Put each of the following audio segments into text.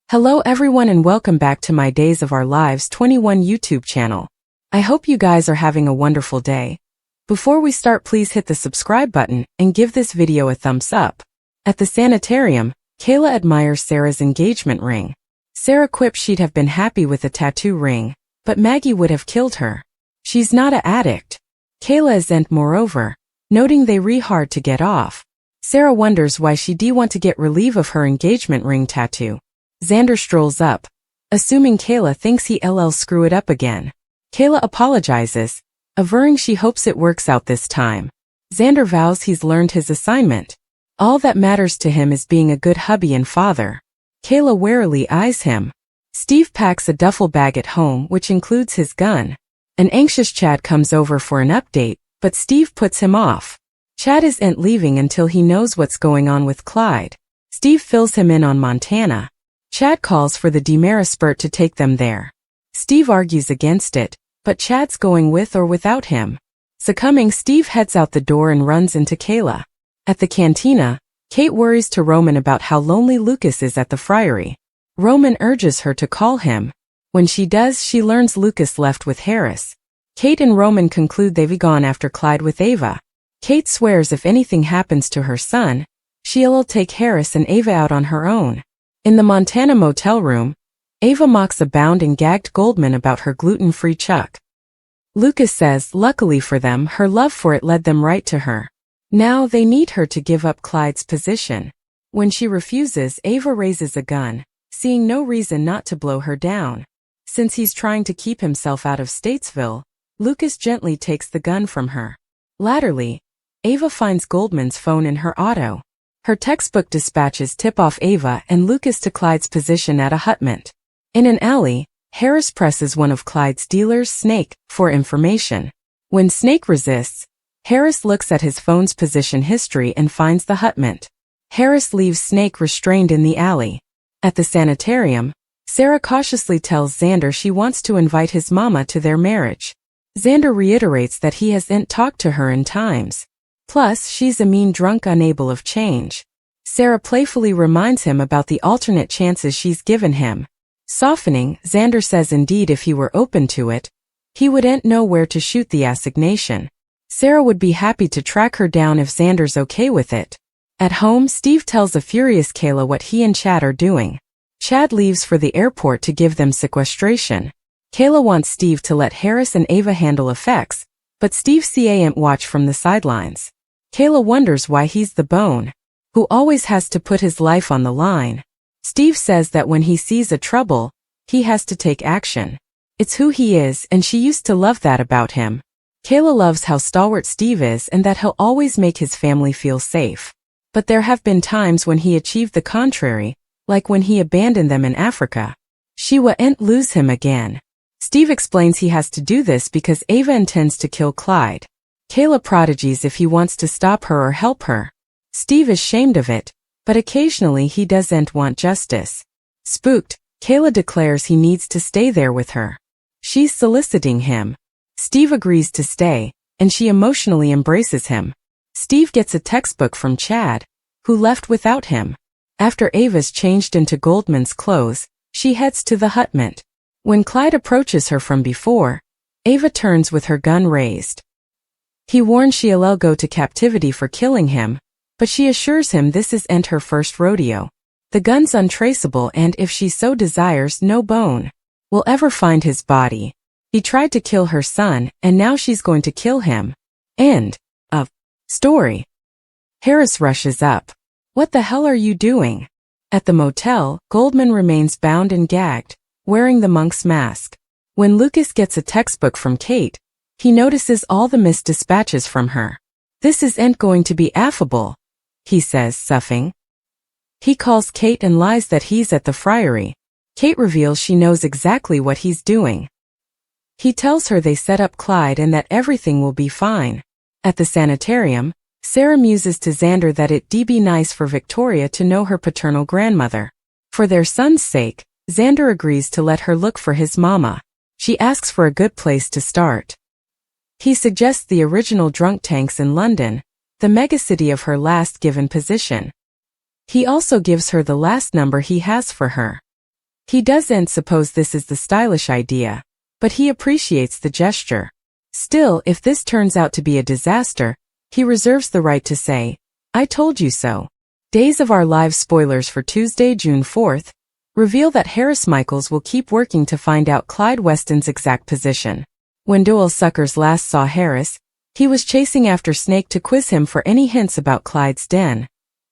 Hello everyone and welcome back to my Days of Our Lives 21 YouTube channel. I hope you guys are having a wonderful day. Before we start, please hit the subscribe button and give this video a thumbs up. At the sanitarium, Kayla admires Sarah's engagement ring. Sarah quips she'd have been happy with a tattoo ring, but Maggie would have killed her. She's not an addict. Kayla isn't, moreover, noting they hard to get off. Sarah wonders why she'd want to get relief of her engagement ring tattoo. Xander strolls up, assuming Kayla thinks he'll screw it up again. Kayla apologizes, averring she hopes it works out this time. Xander vows he's learned his assignment. All that matters to him is being a good hubby and father. Kayla warily eyes him. Steve packs a duffel bag at home which includes his gun. An anxious Chad comes over for an update, but Steve puts him off. Chad isn't leaving until he knows what's going on with Clyde. Steve fills him in on Montana. Chad calls for the Demerispert to take them there. Steve argues against it, but Chad's going with or without him. Succumbing, Steve heads out the door and runs into Kayla. At the cantina, Kate worries to Roman about how lonely Lucas is at the friary. Roman urges her to call him. When she does, she learns Lucas left with Harris. Kate and Roman conclude they've gone after Clyde with Ava. Kate swears if anything happens to her son, she'll take Harris and Ava out on her own. In the Montana motel room, Ava mocks a bound and gagged Goldman about her gluten-free chuck. Lucas says, luckily for them, her love for it led them right to her. Now they need her to give up Clyde's position. When she refuses, Ava raises a gun, seeing no reason not to blow her down. Since he's trying to keep himself out of Statesville, Lucas gently takes the gun from her. Latterly, Ava finds Goldman's phone in her auto. Her textbook dispatches tip off Ava and Lucas to Clyde's position at a hutment. In an alley, Harris presses one of Clyde's dealers, Snake, for information. When Snake resists, Harris looks at his phone's position history and finds the hutment. Harris leaves Snake restrained in the alley. At the sanitarium, Sarah cautiously tells Xander she wants to invite his mama to their marriage. Xander reiterates that he hasn't talked to her in times. Plus, she's a mean drunk unable of change. Sarah playfully reminds him about the alternate chances she's given him. Softening, Xander says indeed if he were open to it, he wouldn't know where to shoot the assignation. Sarah would be happy to track her down if Xander's okay with it. At home, Steve tells a furious Kayla what he and Chad are doing. Chad leaves for the airport to give them sequestration. Kayla wants Steve to let Harris and Ava handle effects, but Steve can't watch from the sidelines. Kayla wonders why he's the bone, who always has to put his life on the line. Steve says that when he sees a trouble, he has to take action. It's who he is, and she used to love that about him. Kayla loves how stalwart Steve is and that he'll always make his family feel safe. But there have been times when he achieved the contrary, like when he abandoned them in Africa. She wouldn't lose him again. Steve explains he has to do this because Ava intends to kill Clyde. Kayla prodigies if he wants to stop her or help her. Steve is ashamed of it, but occasionally he doesn't want justice. Spooked, Kayla declares he needs to stay there with her. She's soliciting him. Steve agrees to stay, and she emotionally embraces him. Steve gets a textbook from Chad, who left without him. After Ava's changed into Goldman's clothes, she heads to the hutment. When Clyde approaches her from before, Ava turns with her gun raised. He warns she'll go to captivity for killing him, but she assures him this isn't her first rodeo. The gun's untraceable and if she so desires, no bone will ever find his body. He tried to kill her son, and now she's going to kill him. End of story. Harris rushes up. What the hell are you doing? At the motel, Goldman remains bound and gagged, wearing the monk's mask. When Lucas gets a textbook from Kate, he notices all the missed dispatches from her. This isn't going to be affable, he says, soughing. He calls Kate and lies that he's at the friary. Kate reveals she knows exactly what he's doing. He tells her they set up Clyde and that everything will be fine. At the sanitarium, Sarah muses to Xander that it'd be nice for Victoria to know her paternal grandmother. For their son's sake, Xander agrees to let her look for his mama. She asks for a good place to start. He suggests the original drunk tanks in London, the megacity of her last given position. He also gives her the last number he has for her. He doesn't suppose this is the stylish idea, but he appreciates the gesture. Still, if this turns out to be a disaster, he reserves the right to say, "I told you so." Days of Our Lives spoilers for Tuesday, June 4th, reveal that Harris Michaels will keep working to find out Clyde Weston's exact position. When Doyle Suckers last saw Harris, he was chasing after Snake to quiz him for any hints about Clyde's den,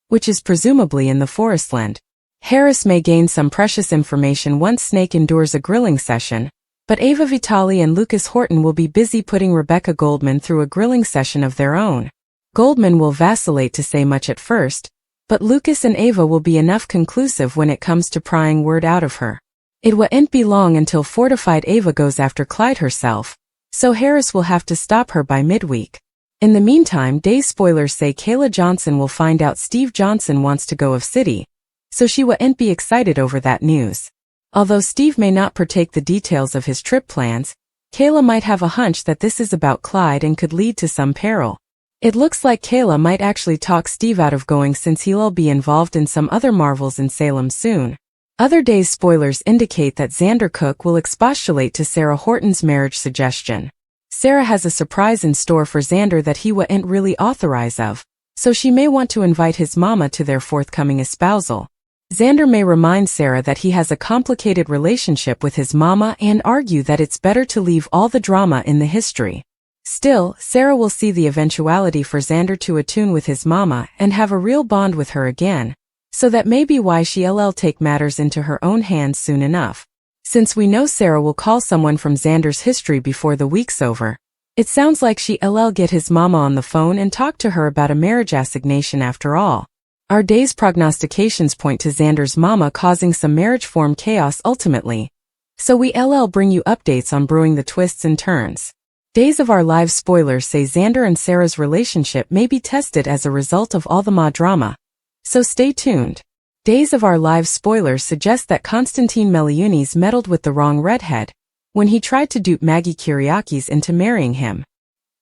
which is presumably in the forestland. Harris may gain some precious information once Snake endures a grilling session, but Ava Vitale and Lucas Horton will be busy putting Rebecca Goldman through a grilling session of their own. Goldman will vacillate to say much at first, but Lucas and Ava will be enough conclusive when it comes to prying word out of her. It won't be long until fortified Ava goes after Clyde herself, so Harris will have to stop her by midweek. In the meantime, Days spoilers say Kayla Johnson will find out Steve Johnson wants to go of city, so she won't be excited over that news. Although Steve may not partake the details of his trip plans, Kayla might have a hunch that this is about Clyde and could lead to some peril. It looks like Kayla might actually talk Steve out of going since he'll be involved in some other marvels in Salem soon. Other Days spoilers indicate that Xander Cook will expostulate to Sarah Horton's marriage suggestion. Sarah has a surprise in store for Xander that he won't really authorize of, so she may want to invite his mama to their forthcoming espousal. Xander may remind Sarah that he has a complicated relationship with his mama and argue that it's better to leave all the drama in the history. Still, Sarah will see the eventuality for Xander to attune with his mama and have a real bond with her again, so that may be why she'll take matters into her own hands soon enough. Since we know Sarah will call someone from Xander's history before the week's over, it sounds like she'll get his mama on the phone and talk to her about a marriage assignation after all. Our Days prognostications point to Xander's mama causing some marriage form chaos ultimately, so we'll bring you updates on brewing the twists and turns. Days of Our Lives spoilers say Xander and Sarah's relationship may be tested as a result of all the Ma drama, so stay tuned. Days of Our Lives spoilers suggest that Konstantin Meliunis meddled with the wrong redhead when he tried to dupe Maggie Kyriakis into marrying him.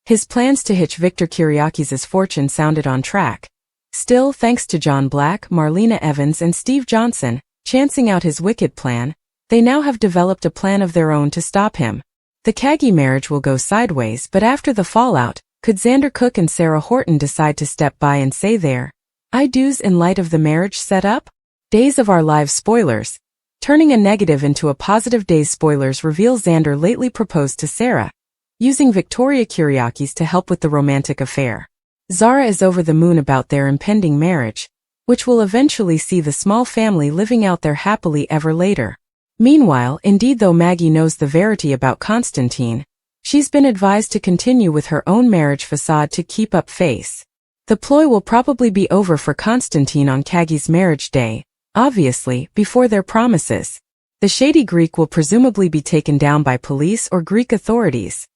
His plans to hitch Victor Kyriakis' fortune sounded on track. Still, thanks to John Black, Marlena Evans and Steve Johnson, chancing out his wicked plan, they now have developed a plan of their own to stop him. The Kagi marriage will go sideways, but after the fallout, could Xander Cook and Sarah Horton decide to step by and say their I do's in light of the marriage setup? Days of Our Lives spoilers. Turning a negative into a positive. Days spoilers reveal Xander lately proposed to Sarah, using Victoria Kyriakis to help with the romantic affair. Zara is over the moon about their impending marriage, which will eventually see the small family living out their happily ever later. Meanwhile, indeed though Maggie knows the verity about Konstantin, she's been advised to continue with her own marriage facade to keep up face. The ploy will probably be over for Konstantin on Kagi's marriage day, obviously, before their promises. The shady Greek will presumably be taken down by police or Greek authorities.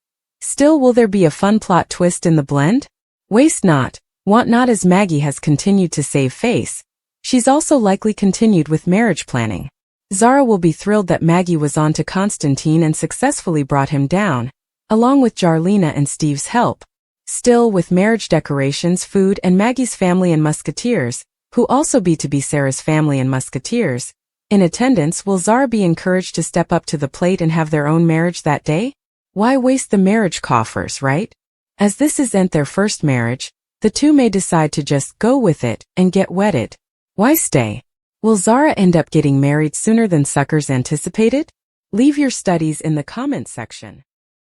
Still, will there be a fun plot twist in the blend? Waste not, want not. As Maggie has continued to save face, she's also likely continued with marriage planning. Zara will be thrilled that Maggie was on to Konstantin and successfully brought him down, along with Jarlina and Steve's help. Still, with marriage decorations, food, and Maggie's family and musketeers, who also be to be Sarah's family and musketeers, in attendance, will Zara be encouraged to step up to the plate and have their own marriage that day? Why waste the marriage coffers, right? As this isn't their first marriage, the two may decide to just go with it and get wedded. Why stay? Will Zara end up getting married sooner than Suckers anticipated? Leave your studies in the comment section.